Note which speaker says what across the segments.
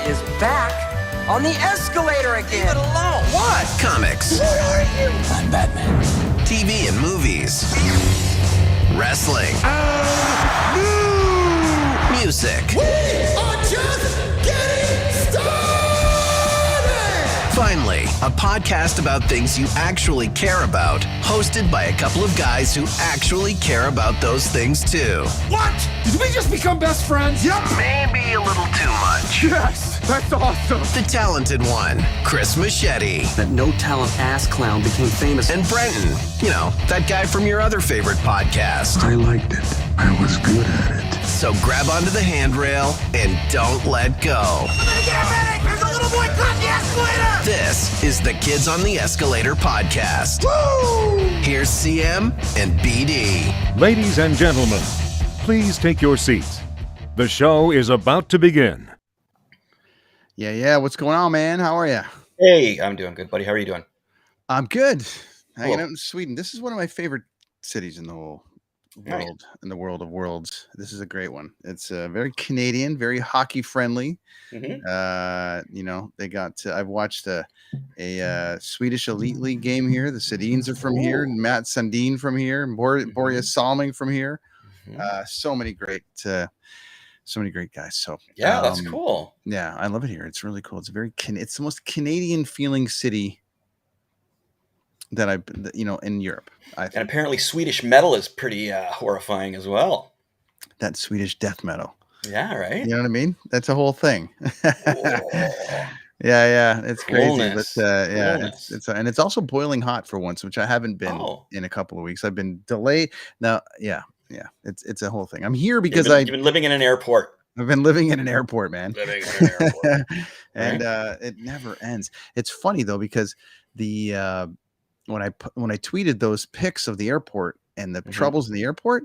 Speaker 1: is back on the escalator again.
Speaker 2: Leave it alone. What?
Speaker 3: Comics.
Speaker 1: What are you?
Speaker 2: I'm Batman.
Speaker 3: TV and movies. Wrestling. Music.
Speaker 2: We are just getting started!
Speaker 3: Finally, a podcast about things you actually care about, hosted by a couple of guys who actually care about those things too.
Speaker 4: What? Did we just become best friends?
Speaker 3: Yep. Maybe a little too much.
Speaker 4: Yes, that's awesome.
Speaker 3: The talented one, Chris Machete.
Speaker 1: That no-talent ass clown became famous.
Speaker 3: And Brenton, you know, that guy from your other favorite podcast.
Speaker 5: I liked it. I was good at it.
Speaker 3: So grab onto the handrail and don't let go.
Speaker 2: I'm gonna get a medic! There's a little boy caught the escalator!
Speaker 3: This is the Kids on the Escalator podcast.
Speaker 2: Woo!
Speaker 3: Here's CM and BD.
Speaker 6: Ladies and gentlemen, please take your seats. The show is about to begin.
Speaker 7: Yeah. What's going on, man? How are you?
Speaker 8: Hey, I'm doing good, buddy. How are you doing?
Speaker 7: I'm good. Hanging
Speaker 8: Cool.
Speaker 7: out in Sweden. This is one of my favorite cities in the whole
Speaker 8: Nice.
Speaker 7: world, in the world of worlds. This is a great one. It's very Canadian, very hockey friendly.
Speaker 8: Mm-hmm.
Speaker 7: You know, they got. I've watched a Swedish Elite League game here. The Sedins are from here, and Matt Sundin from here, and Borja Salming from here. So many great guys. So
Speaker 8: Yeah, that's cool.
Speaker 7: Yeah, I love it here. It's really cool. It's it's the most Canadian feeling city that in Europe. I think
Speaker 8: And apparently Swedish metal is pretty horrifying as well.
Speaker 7: that Swedish death metal.
Speaker 8: Yeah, right?
Speaker 7: You know what I mean? That's a whole thing. Yeah, it's crazy.
Speaker 8: Coolness.
Speaker 7: But
Speaker 8: Coolness.
Speaker 7: and it's also boiling hot for once, which I haven't been in a couple of weeks. I've been delayed. Now, yeah. It's a whole thing. I'm here because
Speaker 8: You've been living in an airport.
Speaker 7: I've been living in an airport, man.
Speaker 8: Living in an airport.
Speaker 7: And it never ends. It's funny though, because the when I tweeted those pics of the airport and the troubles in the airport,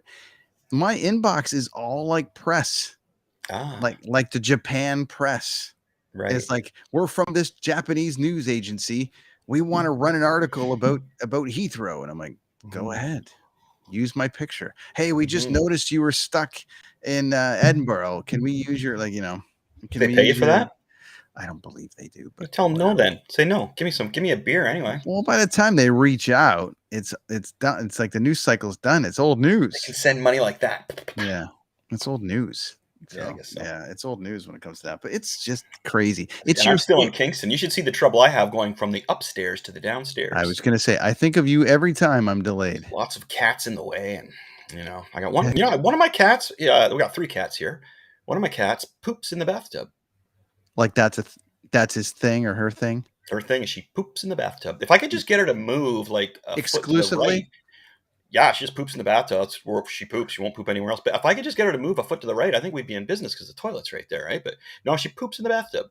Speaker 7: my inbox is all like press, like the Japan press.
Speaker 8: Right.
Speaker 7: It's like, we're from this Japanese news agency. We want to run an article about Heathrow, and I'm like, go ahead, use my picture. Hey, we just noticed you were stuck in Edinburgh. Can we use your Can
Speaker 8: they pay you for that?
Speaker 7: I don't believe they do. But
Speaker 8: tell them no then. Say no. Give me a beer anyway.
Speaker 7: Well, by the time they reach out, it's done. It's like the news cycle's done. It's old news.
Speaker 8: They can send money like that.
Speaker 7: Yeah, it's old news.
Speaker 8: Yeah, I guess so.
Speaker 7: Yeah, it's old news when it comes to that. But it's just crazy.
Speaker 8: I'm still in Kingston. You should see the trouble I have going from the upstairs to the downstairs.
Speaker 7: I was going to say, I think of you every time I'm delayed.
Speaker 8: Lots of cats in the way, and I got one. One of my cats. Yeah, we got 3 cats here. One of my cats poops in the bathtub.
Speaker 7: Like that's his thing or her thing.
Speaker 8: Her thing is she poops in the bathtub. If I could just get her to move like a
Speaker 7: exclusively,
Speaker 8: foot to the right, yeah, she just poops in the bathtub. That's where she poops. She won't poop anywhere else. But if I could just get her to move a foot to the right, I think we'd be in business because the toilet's right there, right? But no, she poops in the bathtub.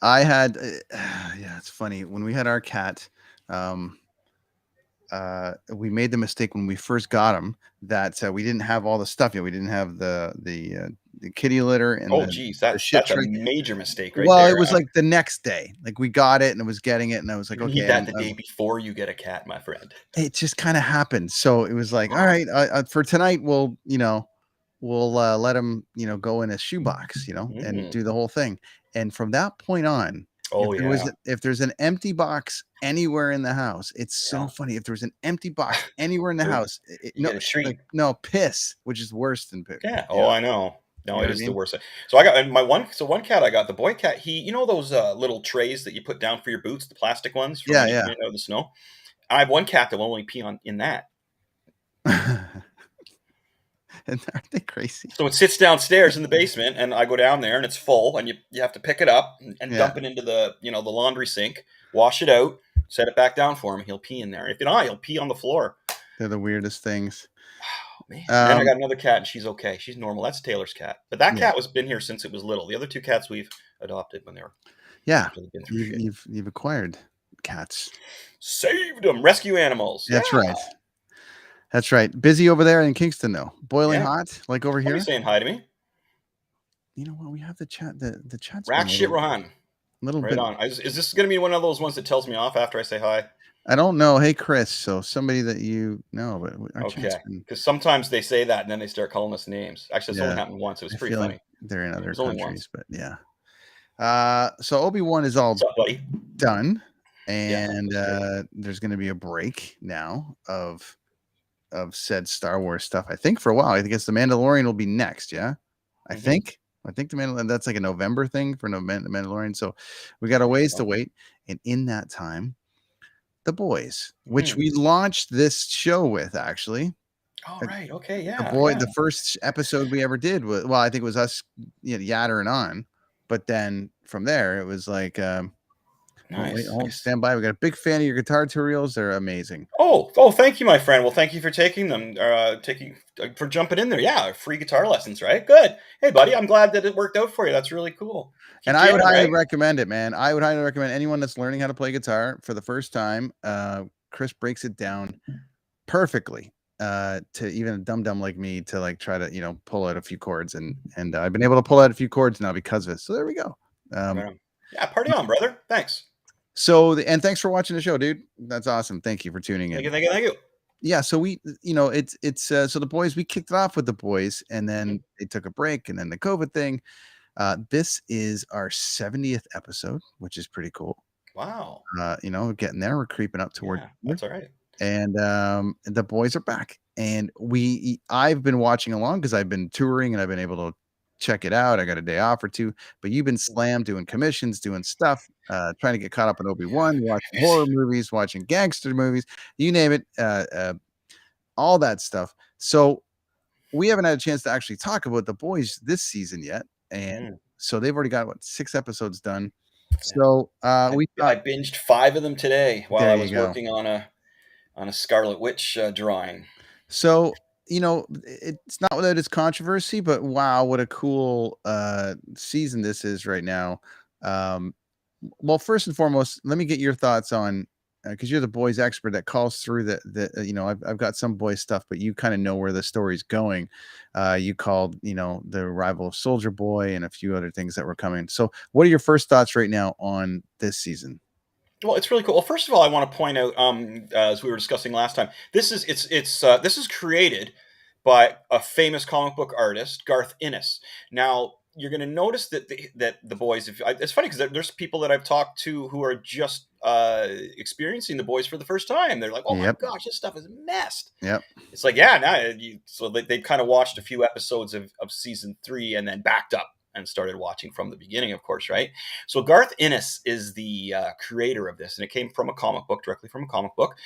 Speaker 7: I had, it's funny when we had our cat. We made the mistake when we first got him that we didn't have all the stuff yet. We didn't have the kitty litter and
Speaker 8: that's a major mistake, right?
Speaker 7: Well,
Speaker 8: there.
Speaker 7: it was like the next day, like we got it and it was getting it, and I was like,
Speaker 8: you
Speaker 7: okay,
Speaker 8: need that the day before you get a cat, my friend.
Speaker 7: It just kind of happened, so it was like, all right, for tonight, we'll let him go in a shoebox, and do the whole thing. And from that point on, if there's an empty box anywhere in the house, it's so funny. If there's an empty box anywhere in the house, piss, which is worse than poop.
Speaker 8: Yeah. Oh, I know. No, it is the worst. So I got one cat I got, the boy cat, he, those little trays that you put down for your boots, the plastic ones from the snow. I have one cat that will only pee in that.
Speaker 7: And aren't they crazy?
Speaker 8: So it sits downstairs in the basement, and I go down there, and it's full, and you have to pick it up and dump it into the the laundry sink, wash it out, set it back down for him. He'll pee in there. If not, he'll pee on the floor.
Speaker 7: They're the weirdest things.
Speaker 8: Oh, man. And I got another cat, and she's okay. She's normal. That's Taylor's cat. But that cat was been here since it was little. The other 2 cats we've adopted when they were.
Speaker 7: Yeah, you've acquired cats.
Speaker 8: Saved them. Rescue animals.
Speaker 7: That's right. That's right. Busy over there in Kingston, though. Boiling hot, like over here.
Speaker 8: Are you saying hi to me?
Speaker 7: You know what? We have the chat. The chat's
Speaker 8: Rack shit, Rohan.
Speaker 7: Little
Speaker 8: right
Speaker 7: bit.
Speaker 8: On. Is this going to be one of those ones that tells me off after I say hi?
Speaker 7: I don't know. Hey, Chris. So somebody that you know, but our
Speaker 8: okay. Because sometimes they say that and then they start calling us names. Actually, it's only happened once. It was pretty funny.
Speaker 7: Like they're in other countries, but yeah. So Obi-Wan is all
Speaker 8: What's up, buddy?
Speaker 7: done, and there's going to be a break now of said Star Wars stuff. I think for a while. I think it's the Mandalorian will be next. Yeah, I think the Mandalorian, that's like a November thing for the Mandalorian. So we got a ways to wait, and in that time, The Boys, which we launched this show with, actually.
Speaker 8: Oh, right. Okay. Yeah.
Speaker 7: The first episode we ever did was, well, I think it was us, yattering on, but then from there it was like,
Speaker 8: nice.
Speaker 7: Stand by. We got a big fan of your guitar tutorials. They're amazing.
Speaker 8: Oh, thank you, my friend. Well, thank you for taking them, for jumping in there. Yeah, free guitar lessons, right? Good. Hey, buddy, I'm glad that it worked out for you. That's really cool.
Speaker 7: And I would highly recommend it, man. I would highly recommend anyone that's learning how to play guitar for the first time. Chris breaks it down perfectly. To even a dum-dum like me to like try to pull out a few chords, and I've been able to pull out a few chords now because of it. So there we go.
Speaker 8: Yeah, party on, brother. Thanks.
Speaker 7: So and thanks for watching the show, dude. That's awesome. Thank you for tuning in.
Speaker 8: Thank you.
Speaker 7: Yeah, so we, it's so The Boys, we kicked it off with The Boys, and then they took a break, and then the COVID thing. This is our 70th episode, which is pretty cool.
Speaker 8: Wow.
Speaker 7: Getting there. We're creeping up toward.
Speaker 8: Yeah, that's all right.
Speaker 7: And The Boys are back, and I've been watching along because I've been touring and I've been able to check it out. I got a day off or two, but you've been slammed doing commissions, doing stuff, trying to get caught up in Obi-Wan, watching horror movies, watching gangster movies, you name it, all that stuff. So we haven't had a chance to actually talk about The Boys this season yet, and so they've already got 6 episodes done. So I
Speaker 8: binged 5 of them today while I was working on a Scarlet Witch drawing.
Speaker 7: So, it's not without its controversy, but wow, what a cool season this is right now. Well, first and foremost, let me get your thoughts on, because you're the Boys expert that calls through I've got some Boys stuff, but you kind of know where the story's going. You called, the arrival of Soldier Boy and a few other things that were coming. So what are your first thoughts right now on this season?
Speaker 8: Well, it's really cool. Well, first of all, I want to point out, as we were discussing last time, this is created by a famous comic book artist, Garth Ennis. Now, you're going to notice that the Boys. It's funny because there's people that I've talked to who are just experiencing the Boys for the first time. They're like, "Oh my gosh, this stuff is messed."
Speaker 7: Yep.
Speaker 8: It's like, yeah, so they kind of watched a few episodes of season 3 and then backed up and started watching from the beginning, of course, right? So Garth Ennis is the creator of this, and it came from a comic book, directly from a comic book.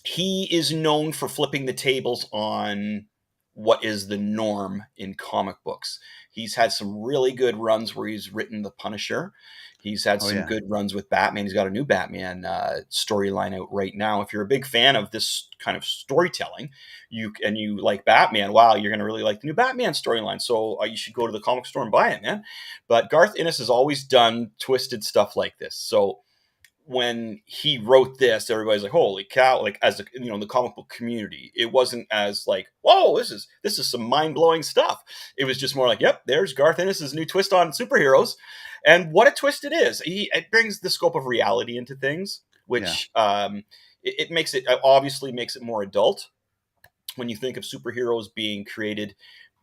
Speaker 8: He is known for flipping the tables on what is the norm in comic books. He's had some really good runs where he's written The Punisher. He's had some good runs with Batman. He's got a new Batman storyline out right now. If you're a big fan of this kind of storytelling, you like Batman, wow, you're going to really like the new Batman storyline. So you should go to the comic store and buy it, man. But Garth Ennis has always done twisted stuff like this. So when he wrote this, everybody's like, holy cow, like as the comic book community, it wasn't as like, whoa, this is some mind-blowing stuff. It was just more like, yep, there's Garth Ennis' new twist on superheroes. And what a twist it is. It brings the scope of reality into things, which it obviously makes it more adult. When you think of superheroes being created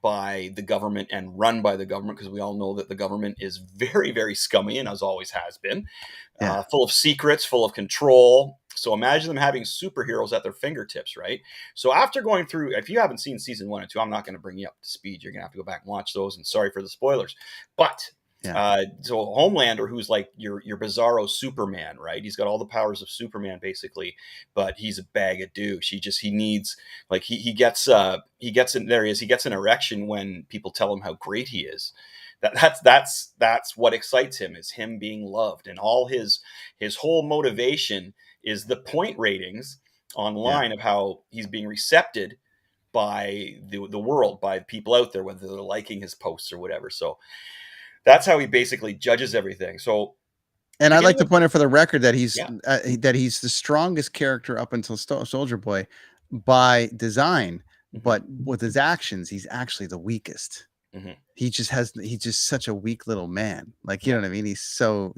Speaker 8: by the government and run by the government, because we all know that the government is very, very scummy and as always has been, full of secrets, full of control. So imagine them having superheroes at their fingertips, right? So after going through, if you haven't seen season 1 and 2, I'm not going to bring you up to speed. You're going to have to go back and watch those, and sorry for the spoilers. But so Homelander, who's like your bizarro Superman, right? He's got all the powers of Superman basically, but he's a bag of douche. He needs, like, he gets an erection when people tell him how great he is. That's what excites him, is him being loved, and all his whole motivation is the point ratings online of how he's being accepted by the world, by people out there, whether they're liking his posts or whatever. So that's how he basically judges everything. So,
Speaker 7: and I'd like to point out for the record that he's the strongest character up until Soldier Boy by design, but with his actions, he's actually the weakest. He's just such a weak little man. Like, you know what I mean? He's so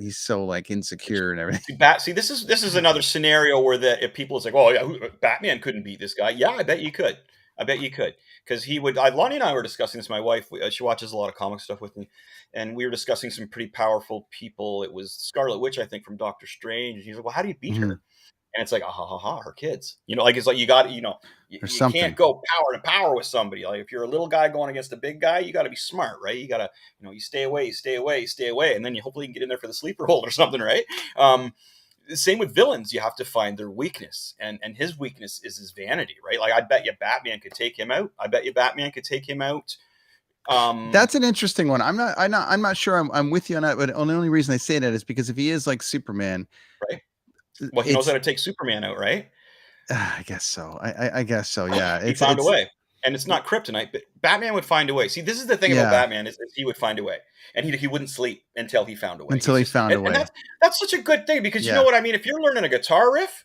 Speaker 7: like insecure and everything.
Speaker 8: See, this is another scenario where if people say, "Oh yeah, Batman couldn't beat this guy," yeah, I bet you could. I bet you could, because he would. Lonnie and I were discussing this. My wife, she watches a lot of comic stuff with me, and we were discussing some pretty powerful people. It was Scarlet Witch, I think, from Doctor Strange. And he's like, "Well, how do you beat her?" And it's like, ah, ha, ha, ha, her kids. Like it's like you got, you can't go power to power with somebody. Like if you're a little guy going against a big guy, you got to be smart, right? You got to, you stay away, and then you hopefully can get in there for the sleeper hold or something, right? Same with villains. You have to find their weakness, and his weakness is his vanity, right? Like I bet you Batman could take him out.
Speaker 7: That's an interesting one. I'm not sure I'm with you on that, but the only reason I say that is because if he is like Superman,
Speaker 8: right? Well, he knows how to take Superman out, right?
Speaker 7: I guess so. I guess so. Yeah,
Speaker 8: he found a way, and it's not kryptonite, but Batman would find a way. See, this is the thing about Batman is he would find a way, and he wouldn't sleep until he found a way.
Speaker 7: And
Speaker 8: that's such a good thing, because you know what I mean. If you're learning a guitar riff,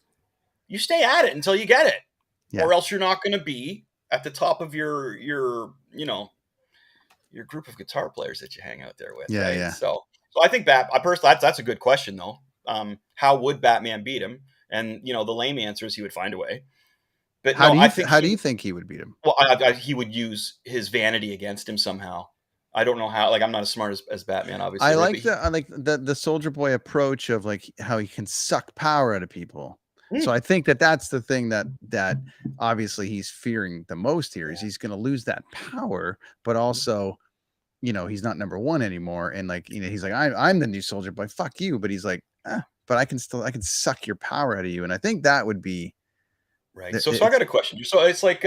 Speaker 8: you stay at it until you get it, or else you're not going to be at the top of your group of guitar players that you hang out there with.
Speaker 7: Yeah,
Speaker 8: right?
Speaker 7: yeah.
Speaker 8: So I think that's a good question though. How would Batman beat him? And the lame answer is he would find a way. But
Speaker 7: how do you think he would beat him?
Speaker 8: Well, he would use his vanity against him somehow. I don't know how. Like I'm not as smart as Batman, obviously.
Speaker 7: I like the Soldier Boy approach of like how he can suck power out of people. So I think that's the thing that obviously he's fearing the most here is he's going to lose that power, but also, he's not number one anymore. And like, he's like, I'm the new Soldier Boy. Fuck you. But he's like, but I can suck your power out of you. And I think that would be
Speaker 8: right. So I got a question. So it's like,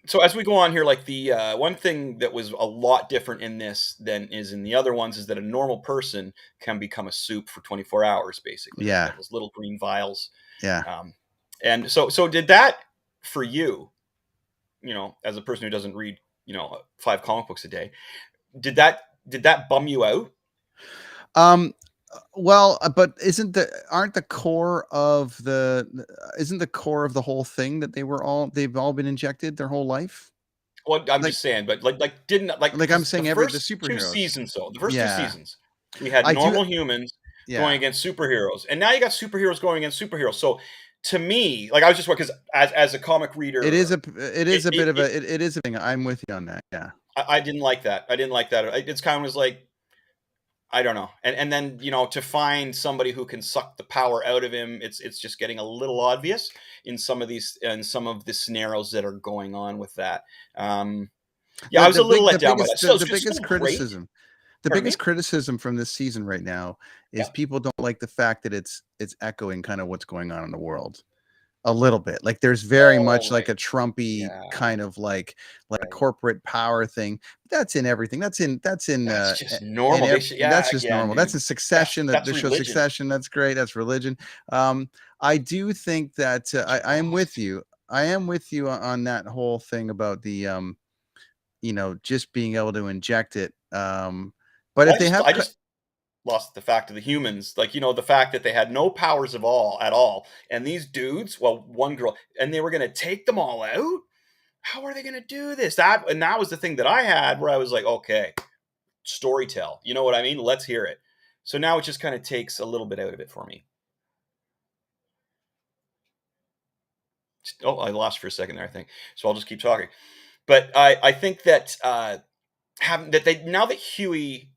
Speaker 8: so as we go on here, like the one thing that was a lot different in this than is in the other ones is that a normal person can become a soup for 24 hours, basically.
Speaker 7: Yeah.
Speaker 8: Those little green vials.
Speaker 7: Yeah.
Speaker 8: And so did that for you, as a person who doesn't read, 5 comic books a day, did that bum you out?
Speaker 7: Well, but isn't the core of the whole thing that they've all been injected their whole life?
Speaker 8: Well, I'm just saying, but
Speaker 7: I'm saying
Speaker 8: the
Speaker 7: superheroes.
Speaker 8: 2 seasons, though. The first 2 seasons, we had normal humans going against superheroes, and now you got superheroes going against superheroes. So to me, like I was just because as a comic reader,
Speaker 7: it is a thing. I'm with you on that. Yeah,
Speaker 8: I didn't like that. It's kind of was like, I don't know. And then, to find somebody who can suck the power out of him, it's just getting a little obvious in some of the scenarios that are going on with that. I was a little let down by that.
Speaker 7: The biggest criticism from this season right now is people don't like the fact that it's echoing kind of what's going on in the world. A little bit, like there's very much like a Trumpy kind of like a corporate power thing. That's in everything. That's just
Speaker 8: normal.
Speaker 7: That's just normal.
Speaker 8: Dude.
Speaker 7: That's in Succession. The show Succession. That's great. That's religion. I do think that I am with you. I am with you on that whole thing about the just being able to inject it. But if they have,
Speaker 8: I just lost the fact of the humans, like the fact that they had no powers at all, and these dudes, one girl, and they were going to take them all out. How are they going to do this? That was the thing that I had where I was like, okay, storytell, you know what I mean? Let's hear it. So now it just kind of takes a little bit out of it for me. Oh, I lost for a second there, I think. So I'll just keep talking. But I think that now that Huey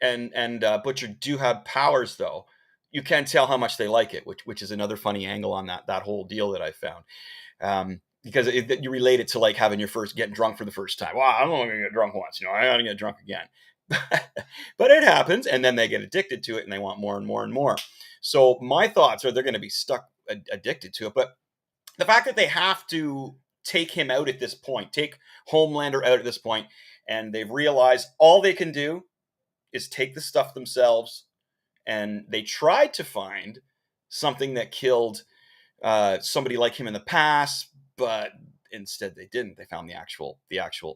Speaker 8: and Butcher do have powers, though, you can tell how much they like it, which is another funny angle on that whole deal that I found, because you relate it to like having getting drunk for the first time. Well, I'm only gonna get drunk once, I gotta get drunk again. But it happens, and then they get addicted to it, and they want more and more and more. So my thoughts are they're going to be stuck addicted to it. But the fact that they have to take him out at this point, take Homelander out at this point, and they've realized all they can do is take the stuff themselves, and they tried to find something that killed somebody like him in the past, but instead they didn't. They found the actual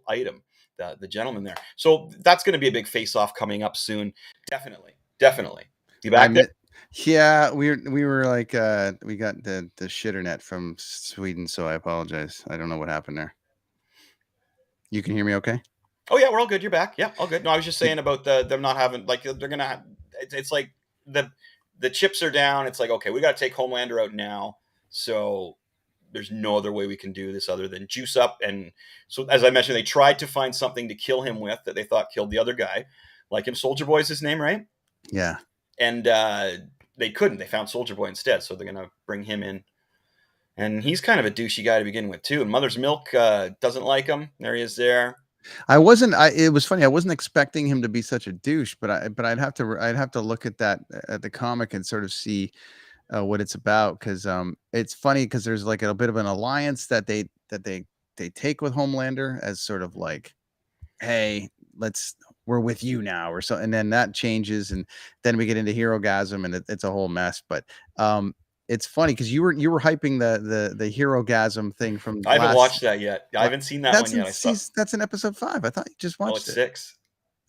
Speaker 8: item, the gentleman there. So that's going to be a big face-off coming up soon. Definitely. You back there?
Speaker 7: Yeah, we were like we got the shitter net from Sweden, so I apologize. I don't know what happened there. You can hear me okay?
Speaker 8: Oh yeah, we're all good. You're back. Yeah, all good. No, I was just saying about them not having, like, they're gonna have, it's like the chips are down. It's like, okay, we got to take Homelander out now. So there's no other way we can do this other than juice up. And so, as I mentioned, they tried to find something to kill him with that they thought killed the other guy. Like him, Soldier Boy is his name, right?
Speaker 7: Yeah.
Speaker 8: And they couldn't. They found Soldier Boy instead. So they're going to bring him in. And he's kind of a douchey guy to begin with, too. And Mother's Milk doesn't like him. There he is there.
Speaker 7: It was funny. I wasn't expecting him to be such a douche, but I'd have to look at the comic and sort of see what it's about, because it's funny because there's like a bit of an alliance that they take with Homelander as sort of like, hey, we're with you now, or so, and then that changes, and then we get into Herogasm, and it's a whole mess. But it's funny because you were hyping the Herogasm thing from.
Speaker 8: I haven't watched that yet. I haven't seen that one yet.
Speaker 7: That's in episode 5. I thought you just watched it.
Speaker 8: 6.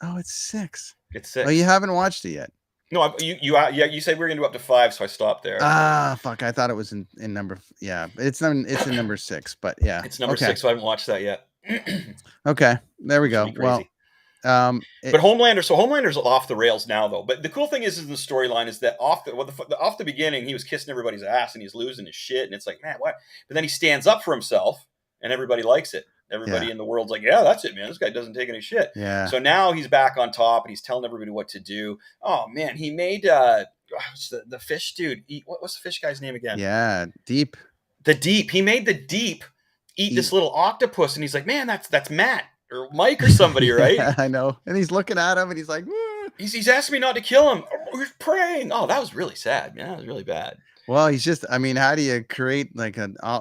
Speaker 7: Oh, it's 6.
Speaker 8: It's 6.
Speaker 7: Oh, you haven't watched it yet.
Speaker 8: No, you said we were gonna do up to 5, so I stopped there.
Speaker 7: Fuck! I thought it was in number. Yeah, it's in number 6, but yeah,
Speaker 8: it's number 6, so I haven't watched that yet.
Speaker 7: Okay, there we go. Well,
Speaker 8: but Homelander's off the rails now, though. But the cool thing is in the storyline is that off the beginning, he was kissing everybody's ass and he's losing his shit, and it's like, man, what? But then he stands up for himself, and everybody likes it. Everybody in the world's like, yeah, that's it, man. This guy doesn't take any shit.
Speaker 7: Yeah.
Speaker 8: So now he's back on top, and he's telling everybody what to do. Oh man, he made the fish dude eat. What's the fish guy's name again?
Speaker 7: Yeah, Deep.
Speaker 8: The Deep. He made the Deep eat this little octopus, and he's like, man, that's Matt or Mike or somebody, right?
Speaker 7: Yeah, I know. And he's looking at him, and he's like,
Speaker 8: he's asking me not to kill him. He's praying. Oh, that was really sad, man. That was really bad.
Speaker 7: Well, he's just, I mean, how do you create like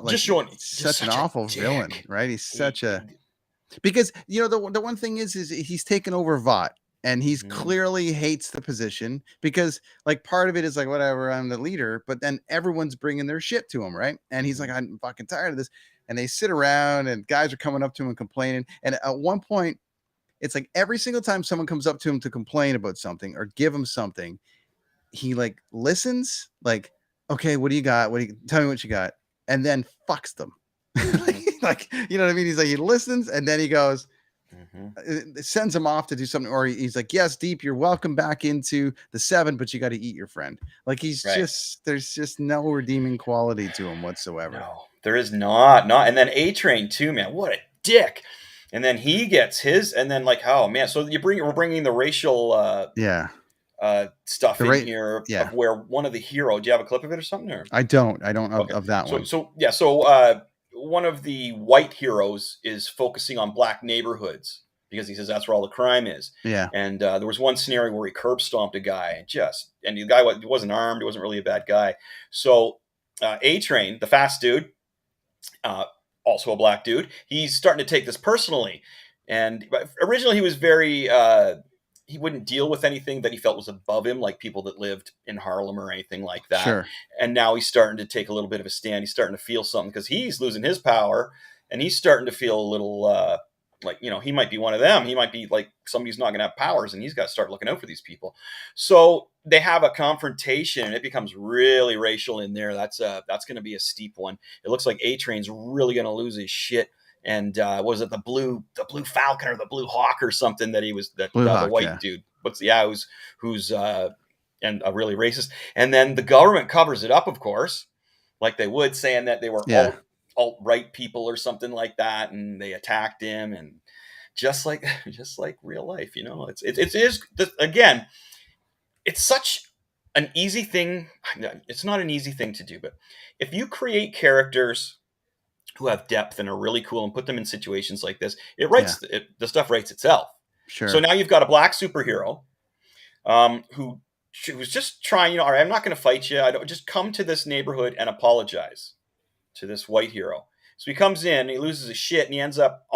Speaker 8: just showing
Speaker 7: such an awful villain, right? He's such a, because, you know, the one thing is he's taken over Vought, and he's clearly hates the position, because like part of it is like, whatever, I'm the leader, but then everyone's bringing their shit to him, right? And he's like, I'm fucking tired of this. And they sit around, and guys are coming up to him and complaining. And at one point, it's like every single time someone comes up to him to complain about something or give him something, he like listens, like, okay, what do you got? Tell me what you got, and then fucks them. like, you know what I mean? He's like, he listens, and then he goes, it sends him off to do something, or he's like, yes, Deep, you're welcome back into the 7, but you got to eat your friend. Like he's there's just no redeeming quality to him whatsoever.
Speaker 8: No, there is not. And then A-Train too, man. What a dick. And then he gets his, and then like, oh man. So we're bringing the racial stuff in here of where one of the heroes. Do you have a clip of it or something? Or?
Speaker 7: I don't of that one.
Speaker 8: So one of the white heroes is focusing on black neighborhoods because he says that's where all the crime is.
Speaker 7: Yeah.
Speaker 8: And there was one scenario where he curb stomped a guy, and the guy wasn't armed. He wasn't really a bad guy. So A-Train, the fast dude, also a black dude, he's starting to take this personally. And originally he was very, he wouldn't deal with anything that he felt was above him, like people that lived in Harlem or anything like that.
Speaker 7: Sure.
Speaker 8: And now he's starting to take a little bit of a stand. He's starting to feel something because he's losing his power, and he's starting to feel a little like, you know, he might be one of them. He might be like somebody who's not going to have powers, and he's got to start looking out for these people. So they have a confrontation, and it becomes really racial in there. That's going to be a steep one. It looks like A-Train's really going to lose his shit. And was it the blue Falcon or the Blue Hawk or something that he was the white dude? Who's and a really racist. And then the government covers it up, of course, like they would, saying that they were alt-right people or something like that, and they attacked him, and just like real life, you know, it is again, it's such an easy thing. It's not an easy thing to do, but if you create characters who have depth and are really cool and put them in situations like this, the stuff writes itself.
Speaker 7: Sure.
Speaker 8: So now you've got a black superhero who's just trying, you know, all right, I'm not going to fight you. I don't just come to this neighborhood and apologize to this white hero. So he comes in, he loses his shit, and he ends up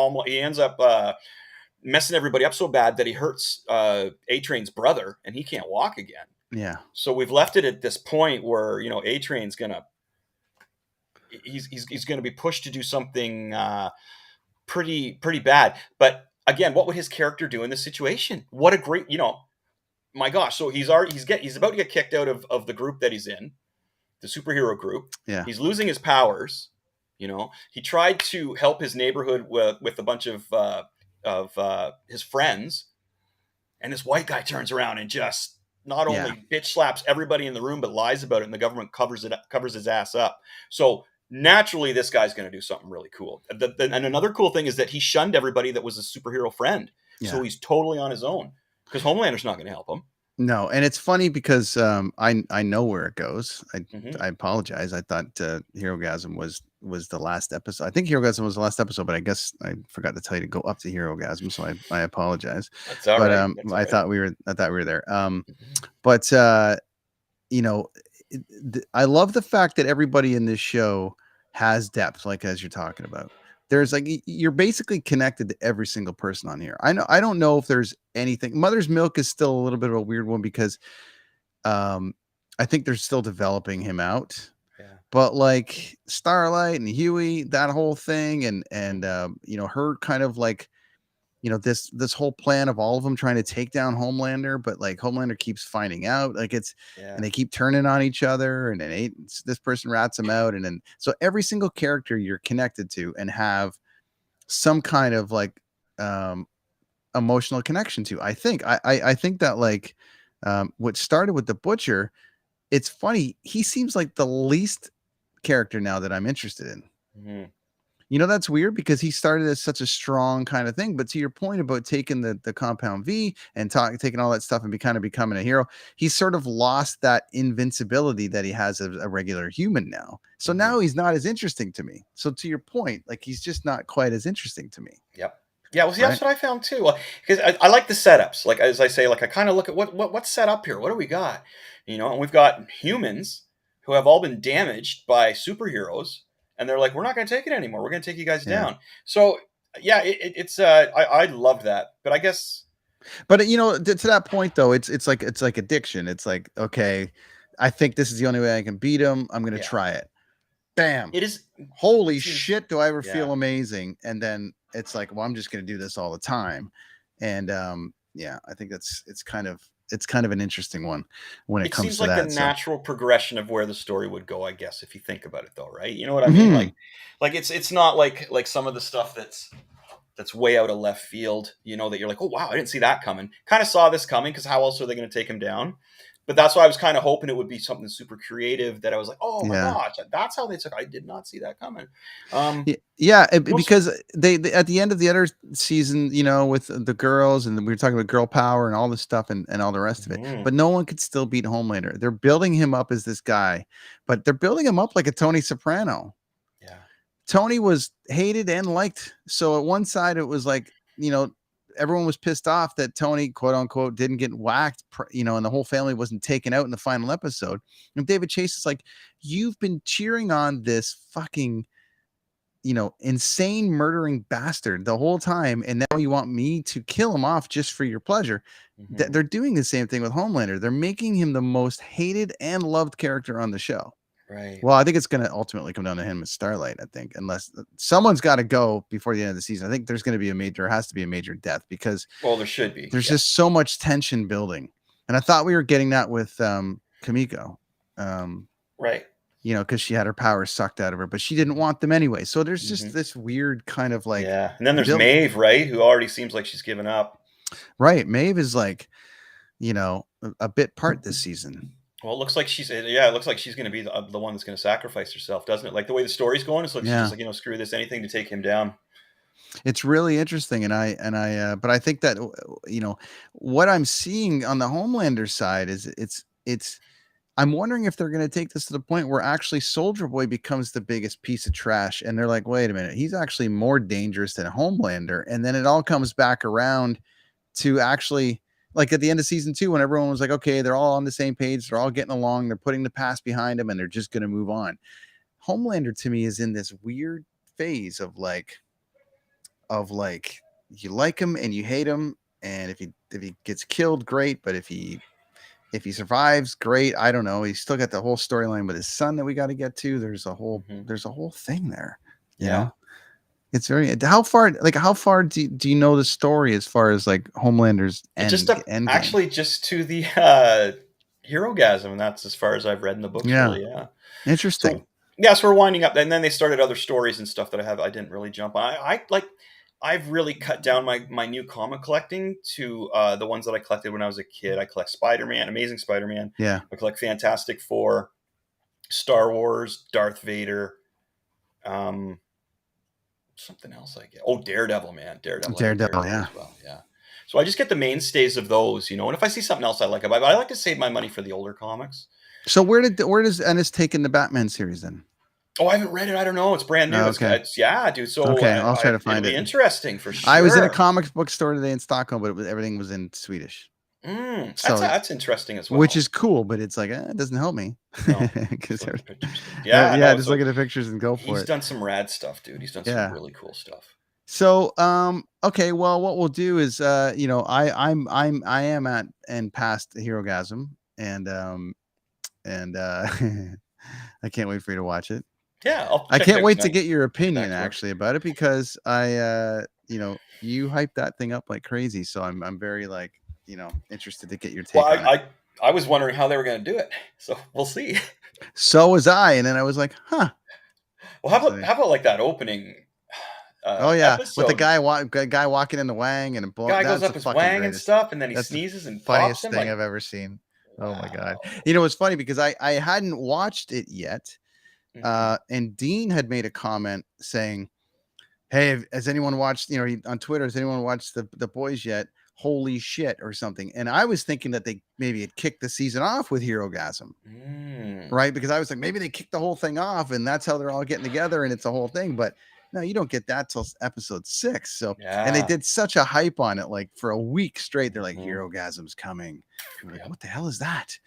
Speaker 8: messing everybody up so bad that he hurts A-Train's brother, and he can't walk again.
Speaker 7: Yeah.
Speaker 8: So we've left it at this point where, you know, A-Train's he's going to be pushed to do something pretty bad. But again, what would his character do in this situation? What a great, you know, my gosh. So he's about to get kicked out of the group that he's in, the superhero group.
Speaker 7: Yeah.
Speaker 8: He's losing his powers. You know, he tried to help his neighborhood with a bunch of his friends, and this white guy turns around and just not only bitch slaps everybody in the room, but lies about it, and the government covers his ass up. So naturally this guy's going to do something really cool. And another cool thing is that he shunned everybody that was a superhero friend. Yeah. So he's totally on his own because Homelander's not going to help him.
Speaker 7: No, and it's funny because I know where it goes. I apologize. I thought Herogasm was the last episode. I think Herogasm was the last episode, but I guess I forgot to tell you to go up to Herogasm, so I apologize.
Speaker 8: That's all right. That's all
Speaker 7: I
Speaker 8: right.
Speaker 7: thought we were there. But you know, I love the fact that everybody in this show has depth, like as you're talking about. There's like you're basically connected to every single person on here. I don't know if there's anything. Mother's Milk is still a little bit of a weird one because I think they're still developing him out. Yeah. But like Starlight and Huey, that whole thing, and you know, her kind of like, you know, this whole plan of all of them trying to take down Homelander, but like Homelander keeps finding out, like and they keep turning on each other, and then this person rats them out, and then so every single character you're connected to and have some kind of like emotional connection to. I think that like what started with the Butcher, it's funny, he seems like the least character now that I'm interested in. Mm-hmm. You know, that's weird because he started as such a strong kind of thing. But to your point about taking the Compound V and taking all that stuff and becoming a hero, he's sort of lost that invincibility that he has as a regular human now. So now he's not as interesting to me. So to your point, like he's just not quite as interesting to me.
Speaker 8: Yep. Yeah, well, see, that's what I found too. Because I like the setups. Like as I say, like I kind of look at what's set up here. What do we got? You know, and we've got humans who have all been damaged by superheroes. And they're like, we're not going to take it anymore. We're going to take you guys down. So, yeah, it's I loved that. But I guess.
Speaker 7: But, you know, to that point, though, it's like addiction. It's like, OK, I think this is the only way I can beat him. I'm going to try it. Bam.
Speaker 8: It is.
Speaker 7: Holy shit. Do I ever feel amazing? And then it's like, well, I'm just going to do this all the time. And I think it's kind of an interesting one when it comes to that. It
Speaker 8: seems like the natural progression of where the story would go, I guess, if you think about it, though, right? You know what I mean? Like it's not like some of the stuff that's way out of left field, you know, that you're like, oh wow, I didn't see that coming. Kind of saw this coming because how else are they going to take him down? But that's why I was kind of hoping it would be something super creative that I was like, oh my gosh, that's how they took. I did not see that coming.
Speaker 7: Because they at the end of the other season, you know, with the girls and we were talking about girl power and all this stuff and all the rest of it, but no one could still beat Homelander. They're building him up as this guy, but they're building him up like a Tony Soprano. Yeah, Tony was hated and liked. So at one side, it was like, you know, everyone was pissed off that Tony, quote unquote, didn't get whacked, you know, and the whole family wasn't taken out in the final episode. And David Chase is like, you've been cheering on this fucking, you know, insane murdering bastard the whole time. And now you want me to kill him off just for your pleasure. They're doing the same thing with Homelander. They're making him the most hated and loved character on the show.
Speaker 8: Right.
Speaker 7: Well, I think it's going to ultimately come down to him and Starlight, I think, unless someone's got to go before the end of the season. I think there has to be a major death because
Speaker 8: there should be.
Speaker 7: There's just so much tension building. And I thought we were getting that with Kamiko.
Speaker 8: Right.
Speaker 7: You know, because she had her powers sucked out of her, but she didn't want them anyway. So there's just this weird kind of like.
Speaker 8: Yeah. And then there's Maeve, right? Who already seems like she's given up.
Speaker 7: Right. Maeve is like, you know, a bit part this season.
Speaker 8: Well, it looks like she's going to be the one that's going to sacrifice herself, doesn't it? Like the way the story's going, it's like she's just like, you know, screw this, anything to take him down.
Speaker 7: It's really interesting, but I think that, you know, what I'm seeing on the Homelander side is it's. I'm wondering if they're going to take this to the point where actually Soldier Boy becomes the biggest piece of trash, and they're like, wait a minute, he's actually more dangerous than Homelander, and then it all comes back around to actually. Like at the end of season 2, when everyone was like, okay, they're all on the same page. They're all getting along. They're putting the past behind them and they're just going to move on. Homelander to me is in this weird phase of like you like him and you hate him. And if he gets killed, great. But if he survives, great. I don't know. He's still got the whole storyline with his son that we got to get to. There's a whole thing there. You know? It's very how far do you know the story as far as like Homelander's end
Speaker 8: actually just to the Herogasm, and that's as far as I've read in the books.
Speaker 7: Yeah,
Speaker 8: really, yeah.
Speaker 7: Interesting.
Speaker 8: So we're winding up, and then they started other stories and stuff that I didn't really jump on. I've really cut down my new comic collecting to the ones that I collected when I was a kid. I collect Spider-Man, Amazing Spider-Man.
Speaker 7: Yeah,
Speaker 8: I collect Fantastic Four, Star Wars, Darth Vader. Something else I get. Oh, Daredevil, man. Daredevil,
Speaker 7: yeah.
Speaker 8: as well. Yeah. So I just get the mainstays of those, and if I see something else I like, I like to save my money for the older comics.
Speaker 7: So where does Ennis take in the Batman series then?
Speaker 8: Oh, I haven't read it. I don't know. It's brand new.
Speaker 7: Okay.
Speaker 8: It's yeah, dude. So
Speaker 7: okay, I'll try to find
Speaker 8: it'll
Speaker 7: it.
Speaker 8: Be interesting for sure.
Speaker 7: I was in a comics book store today in Stockholm, but everything was in Swedish.
Speaker 8: So that's interesting as well.
Speaker 7: Which is cool, but it's like it doesn't help me.
Speaker 8: No,
Speaker 7: just look at the pictures and go for it.
Speaker 8: He's done some rad stuff, dude. He's done some really cool stuff.
Speaker 7: So, okay, well, what we'll do is, I am at and past the Herogasm, and I can't wait for you to watch it.
Speaker 8: Yeah,
Speaker 7: I can't wait to get your opinion actually about it, because you hyped that thing up like crazy. So I'm very interested to get your take on it.
Speaker 8: I was wondering how they were going to do it, so we'll see.
Speaker 7: So was I, and then I was like, huh.
Speaker 8: Well, how about like that opening?
Speaker 7: Episode. With the guy walking in the wang and
Speaker 8: guy goes up his wang and stuff, and then he sneezes and
Speaker 7: funniest
Speaker 8: pops him,
Speaker 7: thing I've ever seen. Wow. Oh my god! It's funny because I hadn't watched it yet, and Dean had made a comment saying, "Hey, has anyone watched? On Twitter, has anyone watched the Boys yet? Holy shit!" or something. And I was thinking that they maybe had kicked the season off with Herogasm, right? Because I was like, maybe they kicked the whole thing off, and that's how they're all getting together, and it's a whole thing, but. No, you don't get that till episode 6. So, and they did such a hype on it, like for a week straight. They're like, Herogasm's coming. People are like, what the hell is that?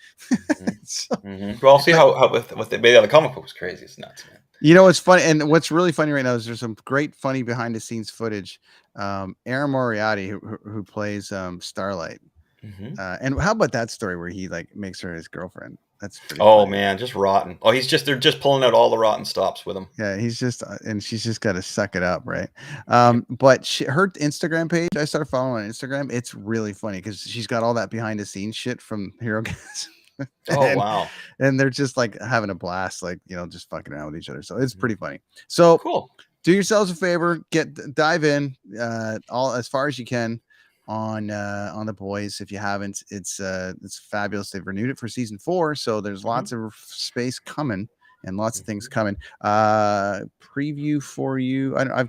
Speaker 8: Well, I'll see how what they made out of the comic book was crazy. It's nuts, man.
Speaker 7: It's funny, and what's really funny right now is there's some great, funny behind the scenes footage. Aaron Moriarty, who plays Starlight, and how about that story where he makes her his girlfriend? That's pretty funny.
Speaker 8: Man, just rotten. Oh, they're just pulling out all the rotten stops with him.
Speaker 7: Yeah, he's just and she's just got to suck it up, right? But her Instagram page, I started following on Instagram. It's really funny because she's got all that behind the scenes shit from Herogasm.
Speaker 8: Wow.
Speaker 7: And they're just having a blast, just fucking around with each other. So it's pretty funny. So
Speaker 8: cool.
Speaker 7: Do yourselves a favor, dive in all as far as you can on the Boys. If you haven't, it's fabulous. They've renewed it for season 4, so there's lots of space coming and lots of things coming. Preview for you. I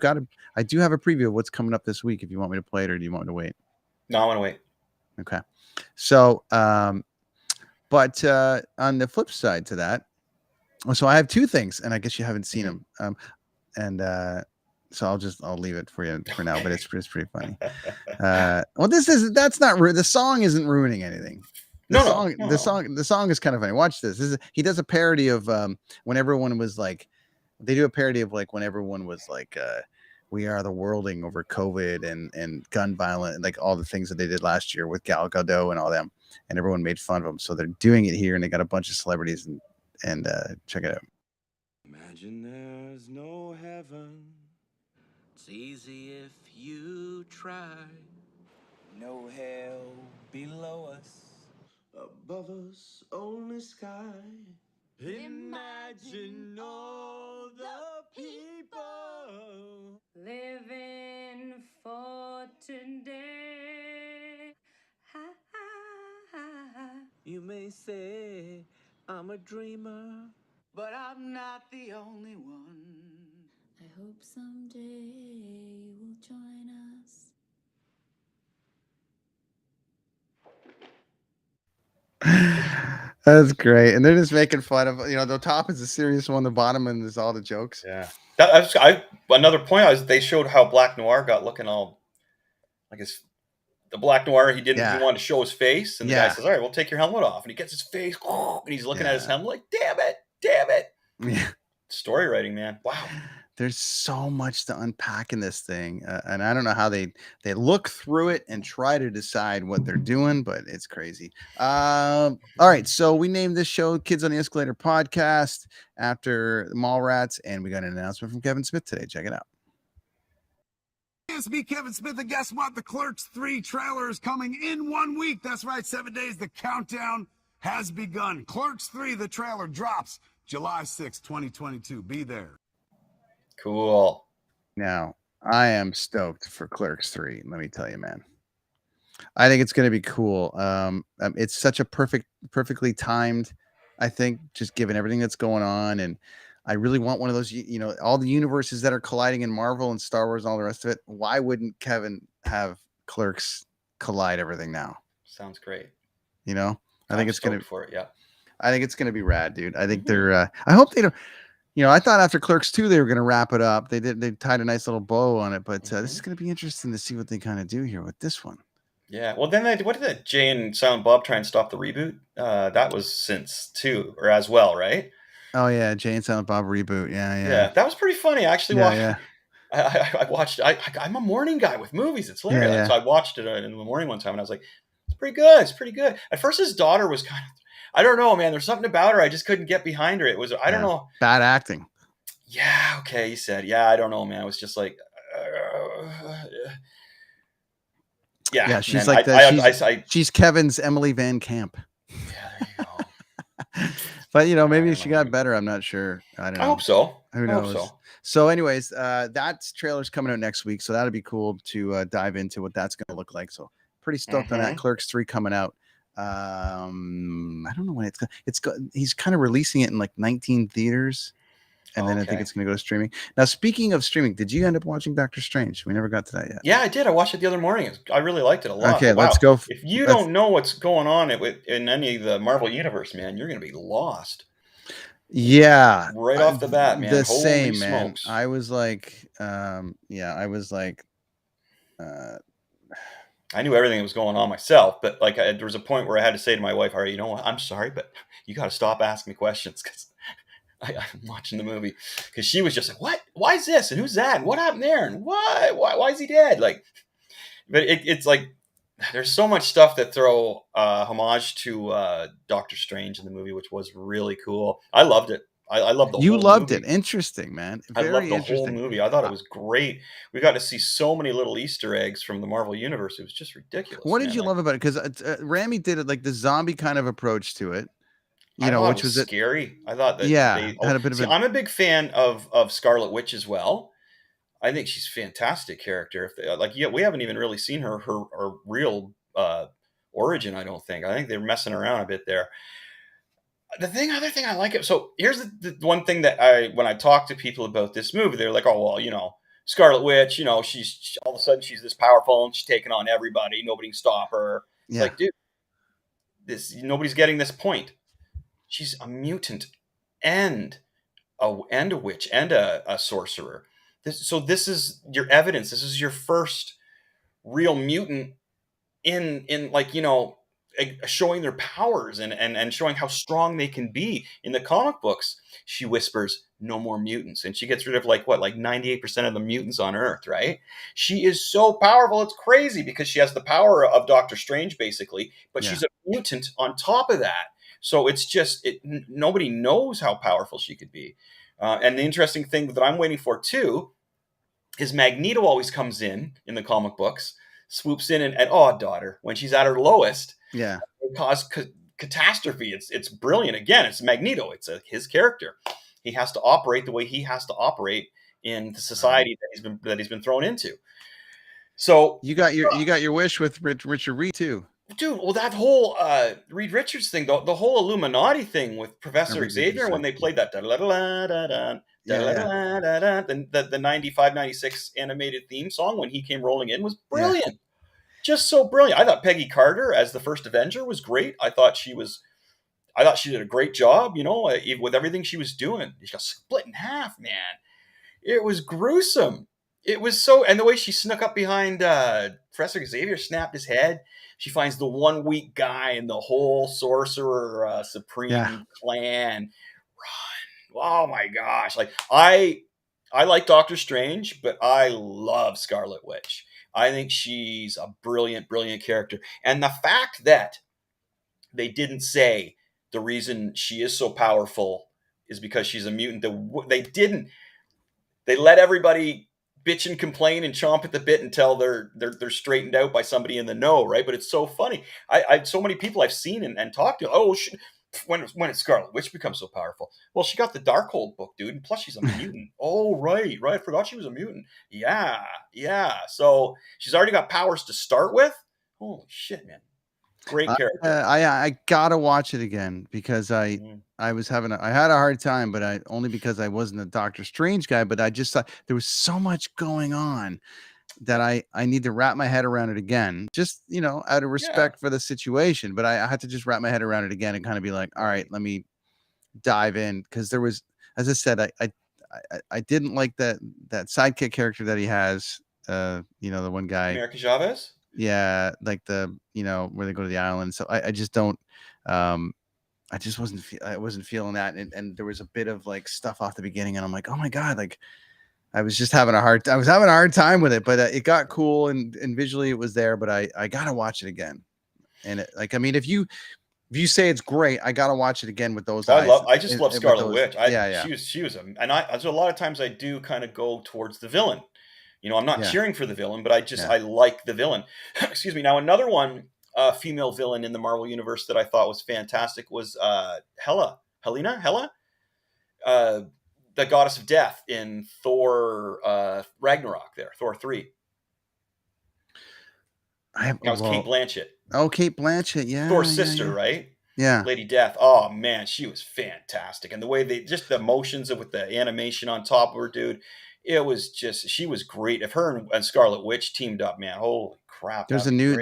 Speaker 7: do have a preview of what's coming up this week. If you want me to play it, or do you want me to wait?
Speaker 8: No, I want to wait.
Speaker 7: Okay. So, but on the flip side to that, so I have 2 things, and I guess you haven't seen them. So I'll leave it for you for now, but it's pretty funny. Well, that's not the song isn't ruining anything. The song is kind of funny. Watch this. He does a parody of when everyone was like, they do a parody of when everyone was like, we are the worlding over COVID and gun violence, and all the things that they did last year with Gal Gadot and all them, and everyone made fun of them. So they're doing it here, and they got a bunch of celebrities and check it out.
Speaker 9: Imagine there's no heaven. It's easy if you try. No hell below us. Above us, only sky. Imagine all the people
Speaker 10: living for today. Ha, ha, ha, ha.
Speaker 9: You may say I'm a dreamer, but I'm not the only one.
Speaker 10: I hope someday you will join us.
Speaker 7: That's great. And they're just making fun of, the top is a serious one, the bottom and there's all the jokes.
Speaker 8: Yeah. Another point they showed how Black Noir got looking all the Black Noir, he wanted to show his face, and the guy says, all right, we'll take your helmet off, and he gets his face and he's looking at his helmet like, damn it. Yeah. Story writing, man. Wow.
Speaker 7: There's so much to unpack in this thing, and I don't know how they look through it and try to decide what they're doing, but it's crazy. All right, so we named this show Kids on the Escalator Podcast after the Mallrats, and we got an announcement from Kevin Smith today. Check it out.
Speaker 2: It's me, Kevin Smith, and guess what? The Clerks 3 trailer is coming in 1 week. That's right, 7 days. The countdown has begun. Clerks 3, the trailer drops July 6, 2022. Be there.
Speaker 8: Cool.
Speaker 7: Now, I am stoked for Clerks 3. Let me tell you, man. I think it's going to be cool. It's such a perfectly timed, I think, just given everything that's going on. And I really want one of those, all the universes that are colliding in Marvel and Star Wars and all the rest of it. Why wouldn't Kevin have Clerks collide everything now?
Speaker 8: Sounds great.
Speaker 7: I think it's going to
Speaker 8: for it. Yeah.
Speaker 7: I think it's going to be rad, dude. I think they're, I hope they don't, I thought after Clerks 2, they were going to wrap it up. They tied a nice little bow on it, but this is going to be interesting to see what they kind of do here with this one.
Speaker 8: Yeah. Well, then what did Jay and Silent Bob try and stop the reboot? That was since 2 or as well, right?
Speaker 7: Oh yeah. Jay and Silent Bob reboot. Yeah.
Speaker 8: Yeah. That was pretty funny. I actually watched.
Speaker 7: Yeah.
Speaker 8: I watched. I'm a morning guy with movies. It's hilarious.
Speaker 7: Yeah.
Speaker 8: So I watched it in the morning one time, and I was like, "It's pretty good. It's pretty good." At first, his daughter was kind of, I don't know, man. There's something about her I just couldn't get behind her. It was, I don't know,
Speaker 7: bad acting.
Speaker 8: Yeah. Okay. He said, "Yeah, I don't know, man." It was just like,
Speaker 7: yeah. She's she's Kevin's Emily Van Camp.
Speaker 8: Yeah. There you go.
Speaker 7: But maybe she got better. I'm not sure. I don't know.
Speaker 8: I hope so.
Speaker 7: Who knows? So anyways, that trailer's coming out next week, so that'll be cool to dive into what that's going to look like. So pretty stoked on that. Clerks 3 coming out. I don't know when he's kind of releasing it in like 19 theaters, and then I think it's going to go to streaming. Now, speaking of streaming, did you end up watching Doctor Strange? We never got to that yet.
Speaker 8: Yeah, I did. I watched it the other morning. I really liked it a lot.
Speaker 7: Okay, let's go.
Speaker 8: If you don't know what's going on in any of the Marvel universe, man, you're going to be lost.
Speaker 7: Yeah,
Speaker 8: right off the bat, man.
Speaker 7: The
Speaker 8: Holy
Speaker 7: same,
Speaker 8: smokes.
Speaker 7: man. I was like, I
Speaker 8: knew everything that was going on myself, but like there was a point where I had to say to my wife, "All right, you know what? I'm sorry, but you got to stop asking me questions because I'm watching the movie." Because she was just like, "What? Why is this? And who's that? And what happened there? And why is he dead?" Like, but it's like there's so much stuff that throw homage to Doctor Strange in the movie, which was really cool. I loved it. I loved the whole movie.
Speaker 7: You loved it. Interesting, man.
Speaker 8: I loved the whole movie. I thought it was great. We got to see so many little Easter eggs from the Marvel Universe. It was just ridiculous.
Speaker 7: What did you love about it? Because Rami did it like the zombie kind of approach to it. Which was
Speaker 8: scary. I thought that.
Speaker 7: Had a bit of.
Speaker 8: I'm a big fan of Scarlet Witch as well. I think she's a fantastic character. We haven't even really seen her real origin. I don't think. I think they're messing around a bit there. Other thing I like it. So here's the one thing that when I talk to people about this movie, they're like, "Oh well, Scarlet Witch, she's all of a sudden she's this powerful and she's taking on everybody. Nobody can stop her." It's like, dude, nobody's getting this point. She's a mutant and a witch and a sorcerer. This is your evidence. This is your first real mutant in showing their powers and showing how strong they can be. In the comic books, she whispers, "No more mutants," and she gets rid of 98% of the mutants on Earth, right? She is so powerful, it's crazy, because she has the power of Doctor Strange, basically, but she's a mutant on top of that. So it's just nobody knows how powerful she could be. And the interesting thing that I'm waiting for too is Magneto always comes in the comic books, swoops in and daughter, when she's at her lowest, cause catastrophe. It's brilliant. Again, it's Magneto. It's his character. He has to operate the way he has to operate in the society that he's been thrown into. So
Speaker 7: you got your wish with Richard Reed too.
Speaker 8: Dude, well, that whole Reed Richards thing, the whole Illuminati thing with Professor Xavier, when they played that the 95, 96 animated theme song when he came rolling in was brilliant. Yeah. Just so brilliant. I thought Peggy Carter as the first Avenger was great. I thought she did a great job, with everything she was doing. She got split in half, man. It was gruesome. It was and the way she snuck up behind Professor Xavier, snapped his head. She finds the one weak guy in the whole Sorcerer Supreme clan. Run. Oh my gosh. I like Doctor Strange, but I love Scarlet Witch. I think she's a brilliant, brilliant character. And the fact that they didn't say the reason she is so powerful is because she's a mutant. They didn't. They let everybody bitch and complain and chomp at the bit until they're straightened out by somebody in the know, right? But it's so funny. I so many people I've seen and talked to. When it's Scarlet Witch becomes so powerful. Well, she got the Darkhold book, dude, and plus she's a mutant. Oh, right. I forgot she was a mutant. Yeah. So she's already got powers to start with. Holy shit, man. Great character.
Speaker 7: I gotta watch it again because I was having I had a hard time, but only because I wasn't a Doctor Strange guy. But I just thought there was so much going on that I need to wrap my head around it again, just out of respect for the situation. But I had to just wrap my head around it again and kind of be like, all right, let me dive in, because there was, as I said, I didn't like that sidekick character that he has. The one guy,
Speaker 8: America Chavez.
Speaker 7: Yeah, like where they go to the island. So I just don't. I just wasn't feeling that, and there was a bit of like stuff off the beginning, and I'm like, oh my god, like. I was having a hard time with it, but it got cool and visually it was there, but I gotta watch it again. And if you say it's great, I gotta watch it again with those eyes.
Speaker 8: I just love Scarlet Witch. She was so a lot of times I do kind of go towards the villain. I'm not cheering for the villain, but I like the villain. Excuse me. Now another one, female villain in the Marvel universe that I thought was fantastic was Hela. The goddess of death in Thor Ragnarok there, Thor 3. That was Kate Blanchett.
Speaker 7: Oh, Kate Blanchett, yeah.
Speaker 8: Thor's sister, right?
Speaker 7: Yeah.
Speaker 8: Lady Death. Oh, man, she was fantastic. And the way just the emotions with the animation on top of her, dude, it was just, she was great. If her and Scarlet Witch teamed up, man, holy crap.
Speaker 7: There's a new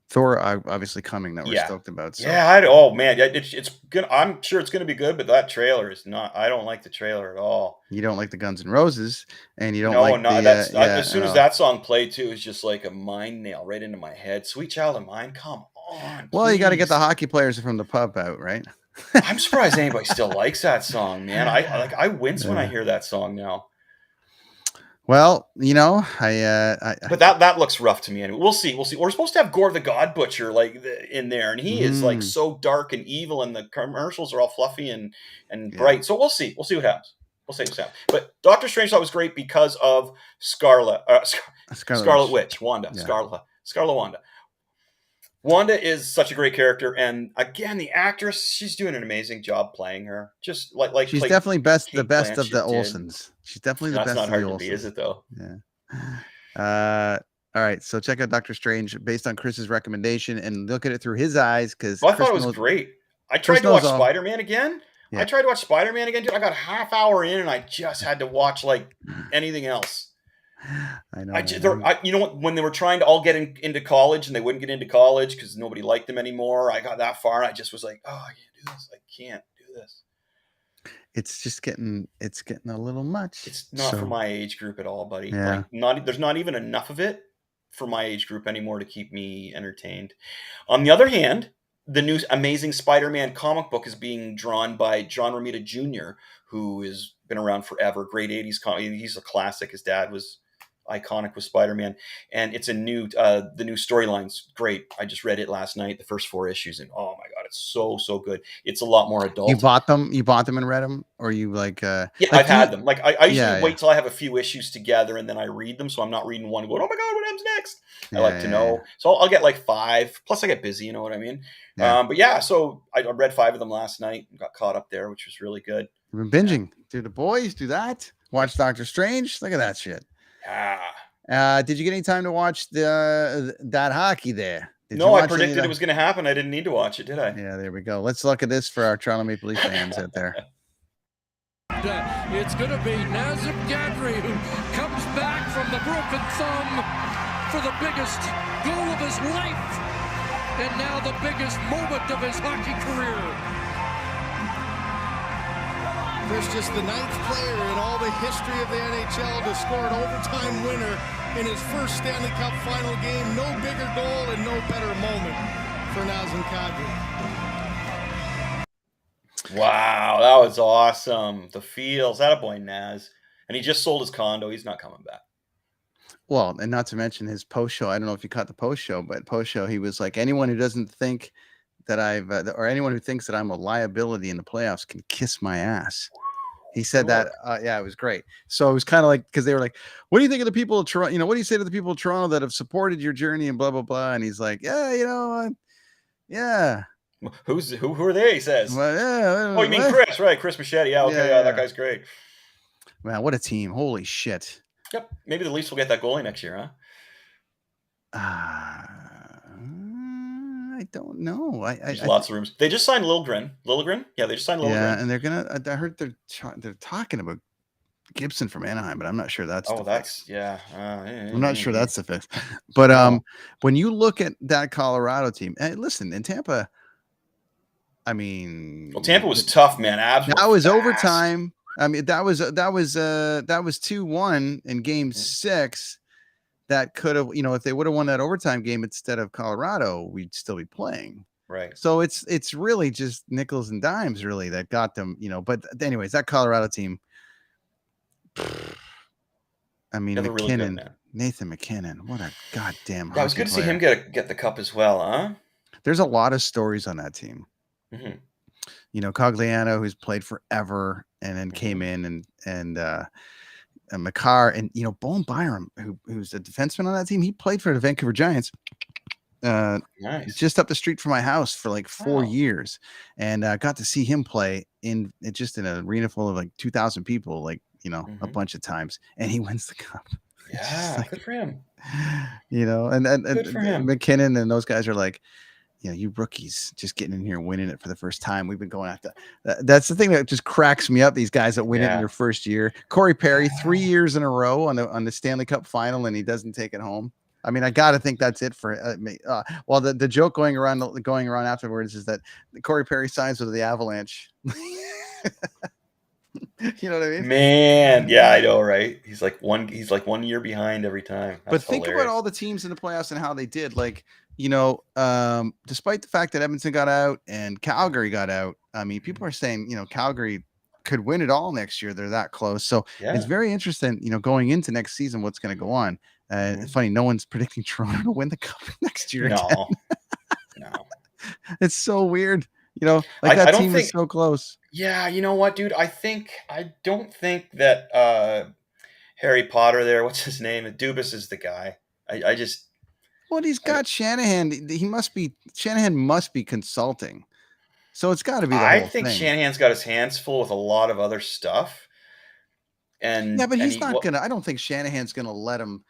Speaker 7: Thor obviously coming that we're stoked about. So.
Speaker 8: Yeah, it's good. I'm sure it's gonna be good, but that trailer is not. I don't like the trailer at all.
Speaker 7: You don't like the Guns N' Roses, and you don't
Speaker 8: as soon as that song played too, it's just like a mind nail right into my head. Sweet Child of Mine, come on.
Speaker 7: Well, you got to get the hockey players from the pub out, right?
Speaker 8: I'm surprised anybody still likes that song, man. I wince when I hear that song now.
Speaker 7: Well,
Speaker 8: but that looks rough to me. Anyway, we'll see. We're supposed to have Gore the God Butcher in there, and he is like so dark and evil, and the commercials are all fluffy and bright. So we'll see. We'll see what happens. But Doctor Strange thought was great because of Scarlet Witch, Wanda, Scarlet Wanda. Wanda is such a great character, and again, the actress, she's doing an amazing job playing her. Just like
Speaker 7: she's definitely the best of the Olsens. She's definitely the best of the Olsens. That's not hard to be,
Speaker 8: is it though?
Speaker 7: Yeah. All right, so check out Doctor Strange based on Chris's recommendation and look at it through his eyes, because
Speaker 8: I thought it was great. I tried to watch Spider-Man again. Yeah. I tried to watch Spider-Man again, dude. I got a half hour in, and I just had to watch like anything else.
Speaker 7: I know.
Speaker 8: When they were trying to all get into college and they wouldn't get into college because nobody liked them anymore, I got that far and I just was like, oh, I can't do this. I can't do this.
Speaker 7: It's just getting a little much.
Speaker 8: It's not for my age group at all, buddy.
Speaker 7: Yeah.
Speaker 8: There's not even enough of it for my age group anymore to keep me entertained. On the other hand, the new Amazing Spider-Man comic book is being drawn by John Romita Jr., who has been around forever. Great 80s comic. He's a classic. His dad was iconic with Spider-Man, and it's the new storyline's great. I just read it last night, the first 4 issues, and oh my god, it's so good. It's a lot more adult.
Speaker 7: You bought them and read them, or you
Speaker 8: I've had them. Like I usually wait till I have a few issues together and then I read them, so I'm not reading one going, oh my god, what happens next? I like to know. So I'll get like 5, plus I get busy, you know what I mean? So I read 5 of them last night and got caught up there, which was really good.
Speaker 7: You've been binging. Do the boys do that? Watch Doctor Strange? Look at that shit. Did you get any time to watch that hockey there?
Speaker 8: No, I predicted it was going to happen. I didn't need to watch it, did I?
Speaker 7: Yeah, there we go. Let's look at this for our Toronto Maple Leaf fans out there.
Speaker 11: It's going to be Nazem Kadri who comes back from the broken thumb for the biggest goal of his life and now the biggest moment of his hockey career.
Speaker 12: Chris, just the 9th player in all the history of the NHL to score an overtime winner in his first Stanley Cup final game. No bigger goal and no better moment for Nazem Kadri.
Speaker 8: Wow, that was awesome. The feels. Attaboy, Naz. And he just sold his condo. He's not coming back.
Speaker 7: Well, and not to mention his post show. I don't know if you caught the post show, but post show, he was like, anyone who doesn't think that or anyone who thinks that I'm a liability in the playoffs can kiss my ass. He said that. It was great. So it was kind of like, because they were like, what do you think of the people of Toronto? What do you say to the people of Toronto that have supported your journey and blah, blah, blah. And he's like, yeah.
Speaker 8: Who are they? He says.
Speaker 7: Well,
Speaker 8: you mean Chris, right? Chris Machete. Yeah, okay. Yeah, that guy's great.
Speaker 7: Man, what a team. Holy shit.
Speaker 8: Yep. Maybe the Leafs will get that goalie next year, huh?
Speaker 7: I don't know.
Speaker 8: There's lots of rooms. They just signed Liljegren. Yeah, they just signed Liljegren.
Speaker 7: Yeah, and they're gonna. I heard they're talking about Gibson from Anaheim, but I'm not sure that's. I'm not sure that's the fix. But when you look at that Colorado team, and listen, in Tampa, I mean,
Speaker 8: Tampa was tough, man.
Speaker 7: That was overtime. I mean, that was 2-1 in Game 6. That could have, if they would have won that overtime game instead of Colorado, we'd still be playing.
Speaker 8: Right.
Speaker 7: So it's really just nickels and dimes, really, that got them. But anyways, that Colorado team. I mean, McKinnon, really good, Nathan McKinnon, what a goddamn.
Speaker 8: Yeah, it was good to see him get the cup as well, huh?
Speaker 7: There's a lot of stories on that team.
Speaker 8: Mm-hmm.
Speaker 7: Cogliano, who's played forever and then came in, and Makar, and Bowen Byram, who's a defenseman on that team. He played for the Vancouver Giants.
Speaker 8: Nice.
Speaker 7: Just up the street from my house for like 4 years, and got to see him play in an arena full of like 2,000 people, a bunch of times, and he wins the cup.
Speaker 8: Yeah, good for him.
Speaker 7: And McKinnon and those guys are like, you rookies just getting in here and winning it for the first time. We've been going after. That's the thing that just cracks me up. These guys that win it in their first year. Corey Perry, 3 years in a row on the Stanley Cup final, and he doesn't take it home. I mean, I got to think that's it for me. Well, the joke going around afterwards is that Corey Perry signs with the Avalanche. You know what I mean?
Speaker 8: Man, yeah, I know, right? He's like 1 year behind every time. That's
Speaker 7: think about all the teams in the playoffs and how they did. Despite the fact that Edmonton got out and Calgary got out, I mean, people are saying, Calgary could win it all next year. They're that close. So it's very interesting, going into next season, what's going to go on. It's funny. No one's predicting Toronto to win the cup next year.
Speaker 8: No.
Speaker 7: It's so weird. That team is so close.
Speaker 8: Yeah. You know what, dude? I don't think that Harry Potter there, what's his name? Dubas is the guy. I just.
Speaker 7: Well, he's got Shanahan. Shanahan must be consulting. So it's got to be the whole
Speaker 8: think
Speaker 7: thing.
Speaker 8: Shanahan's got his hands full with a lot of other stuff.
Speaker 7: But he's not going to. I don't think Shanahan's going to let him.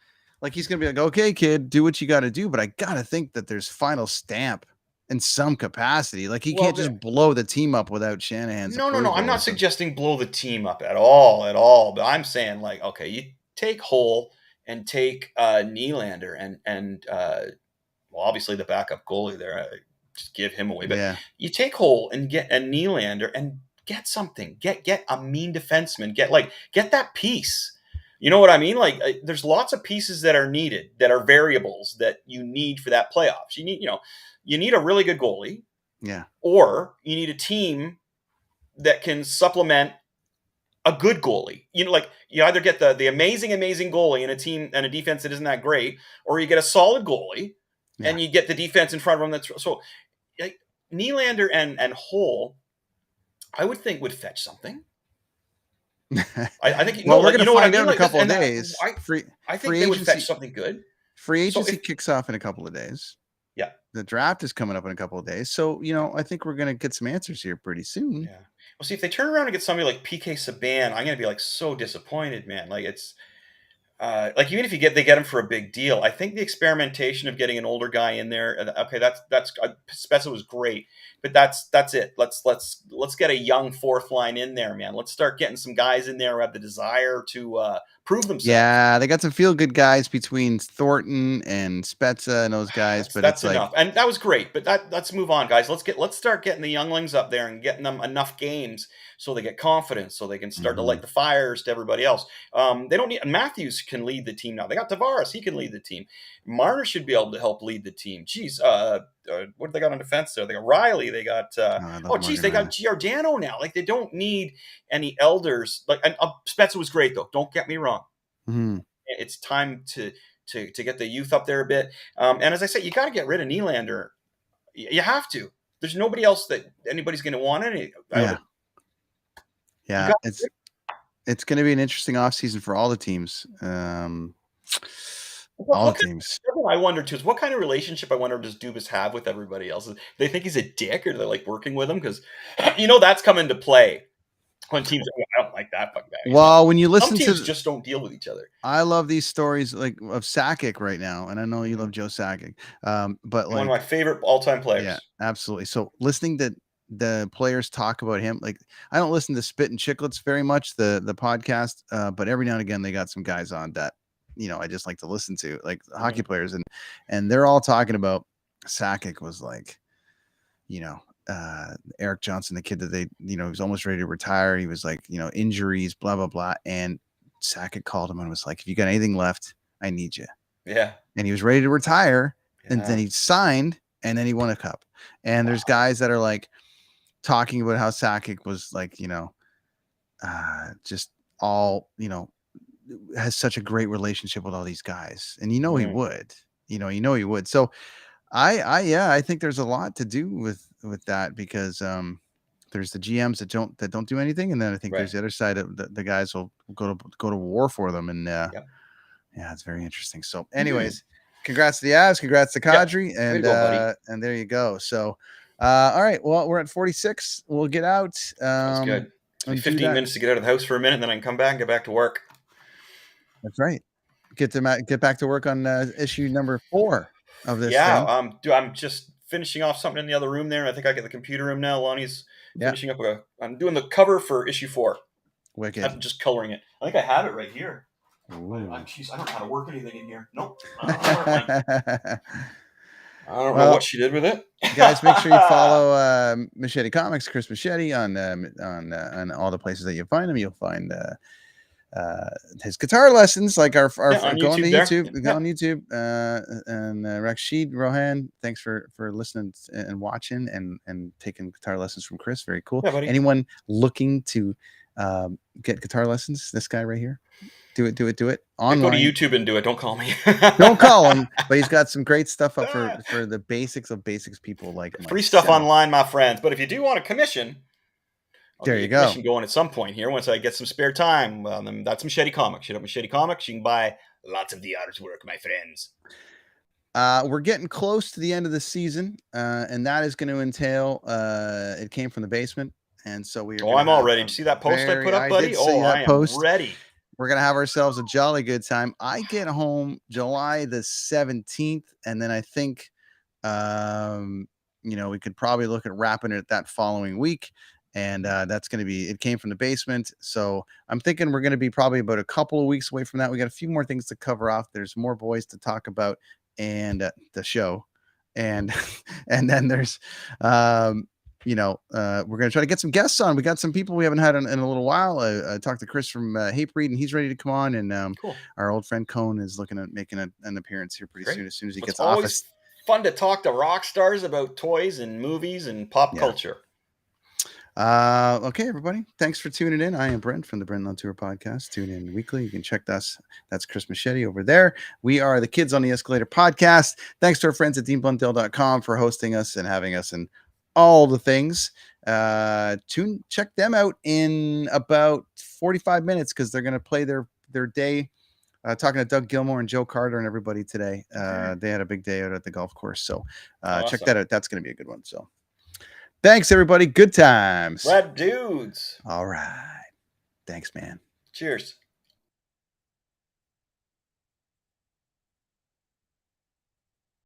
Speaker 7: He's going to be like, okay, kid, do what you got to do. But I got to think that there's final stamp in some capacity. He can't just blow the team up without Shanahan's.
Speaker 8: No. I'm not suggesting blow the team up at all. But I'm saying, okay, you take Hull and take Nylander and obviously the backup goalie there, just give him away. But you take Hull and get a Nylander and get something. Get a mean defenseman. Get that piece. You know what I mean? There's lots of pieces that are needed, that are variables that you need for that playoffs. You need a really good goalie.
Speaker 7: Yeah.
Speaker 8: Or you need a team that can supplement a good goalie. You either get the amazing goalie in a team and a defense that isn't that great, or you get a solid goalie and you get the defense in front of them. That's so Nylander and Hull, I would think would fetch something. I think
Speaker 7: we're going to find out in a couple of days.
Speaker 8: I think they would fetch something good.
Speaker 7: Free agency kicks off in a couple of days.
Speaker 8: Yeah.
Speaker 7: The draft is coming up in a couple of days. So, I think we're going to get some answers here pretty soon.
Speaker 8: Yeah. Well, see, if they turn around and get somebody like PK Subban, I'm going to be so disappointed, man. It's even if they get him for a big deal, I think the experimentation of getting an older guy in there, okay, that's Spezza was great, but that's it. Let's get a young fourth line in there, man. Let's start getting some guys in there who have the desire to prove themselves.
Speaker 7: Yeah, they got some feel good guys between Thornton and Spezza and those guys, but
Speaker 8: that's enough. And that was great, but let's move on, guys. Let's start getting the younglings up there and getting them enough games so they get confidence, so they can start to light the fires to everybody else. They don't need Matthews can lead the team now. They got Tavares, he can lead the team. Marner should be able to help lead the team. Geez, what do they got on defense there? They got Riley. They got they got Giordano now. They don't need any elders. Spezza was great though. Don't get me wrong.
Speaker 7: Mm-hmm.
Speaker 8: It's time to get the youth up there a bit. And as I said, you got to get rid of Nylander. You have to. There's nobody else that anybody's going to want any.
Speaker 7: Yeah, it's going to be an interesting offseason for all the teams. All teams.
Speaker 8: I wonder too is what kind of relationship does Dubas have with everybody else? They think he's a dick, or they're working with him because that's come into play when teams. like that fucking guy.
Speaker 7: Well, when you listen
Speaker 8: some teams
Speaker 7: to
Speaker 8: just don't deal with each other.
Speaker 7: I love these stories like of Sakic right now, and I know you love Joe Sakic, but like
Speaker 8: one of my favorite all-time players.
Speaker 7: Yeah, absolutely. So listening to the players talk about him, like I don't listen to Spit and Chicklets very much, the podcast, but every now and again they got some guys on that I just like to listen to, like hockey players, and they're all talking about Sakic was like, Eric Johnson, the kid that they, he was almost ready to retire. He was like, injuries, blah blah blah, and Sakic called him and was like, "If you got anything left, I need you."
Speaker 8: Yeah,
Speaker 7: and he was ready to retire, and then he signed. And then he won a cup. And there's guys that are like talking about how Sakic was like, just all, has such a great relationship with all these guys. And he would, he would. So I think there's a lot to do with that because there's the GMs that don't do anything. And then I think there's the other side of the guys will go to war for them. And yeah, it's very interesting. So anyways, congrats to the Avs, congrats to Kadri, and there you go. So, all right, well, we're at 46. We'll get out.
Speaker 8: That's good. 15 minutes to get out of the house for a minute, and then I can come back and get back to work.
Speaker 7: That's right. Get back to work on issue number 4 of this.
Speaker 8: I'm just finishing off something in the other room there, and I think I get the computer room now. Lonnie's finishing up. I'm doing the cover for issue 4.
Speaker 7: Wicked.
Speaker 8: I'm just coloring it. I think I have it right here. Jeez, I don't know how to work anything in here. Nope. I don't know what she did with it.
Speaker 7: Guys, make sure you follow Machete Comics, Chris Machete on all the places that you find him. You'll find his guitar lessons, like our go on YouTube. Go on YouTube. And Rashid Rohan, thanks for listening and watching and taking guitar lessons from Chris. Very cool.
Speaker 8: Yeah, buddy.
Speaker 7: Anyone looking to get guitar lessons? This guy right here. Do it online.
Speaker 8: Go to YouTube and do it. Don't call me.
Speaker 7: Don't call him, but he's got some great stuff up for the basics of basics people like
Speaker 8: free stuff online, my friends. But if you do want a commission,
Speaker 7: there you go.
Speaker 8: Going at some point here once I get some spare time. That's Machete Comics. Hit up Machete Comics. You can buy lots of the artwork, my friends.
Speaker 7: We're getting close to the end of the season, and that is going to entail. It came from the basement, and so we.
Speaker 8: I'm all ready. Did you see that post I put up, buddy? I am ready.
Speaker 7: We're going to have ourselves a jolly good time. I get home July the 17th. And then I think, we could probably look at wrapping it that following week. And that's going to be, it came from the basement. So I'm thinking we're going to be probably about a couple of weeks away from that. We got a few more things to cover off. There's more boys to talk about and the show. And, and then there's, we're going to try to get some guests on. We got some people we haven't had in a little while. I talked to Chris from Hate Breed, and he's ready to come on. And
Speaker 8: cool. Our
Speaker 7: old friend Cone is looking at making an appearance here pretty soon. As soon as he gets
Speaker 8: office. Fun to talk to rock stars about toys and movies and pop culture.
Speaker 7: Okay, everybody. Thanks for tuning in. I am Brent from the Brent on Tour podcast. Tune in weekly. You can check us. That's Chris Machete over there. We are the Kids on the Escalator podcast. Thanks to our friends at DeanBluntDale.com for hosting us and having us in all the things. Check them out in about 45 minutes because they're going to play their day. Talking to Doug Gilmore and Joe Carter and everybody today. They had a big day out at the golf course. So awesome. Check that out. That's going to be a good one. So thanks, everybody. Good times.
Speaker 8: Red dudes.
Speaker 7: All right. Thanks, man.
Speaker 8: Cheers.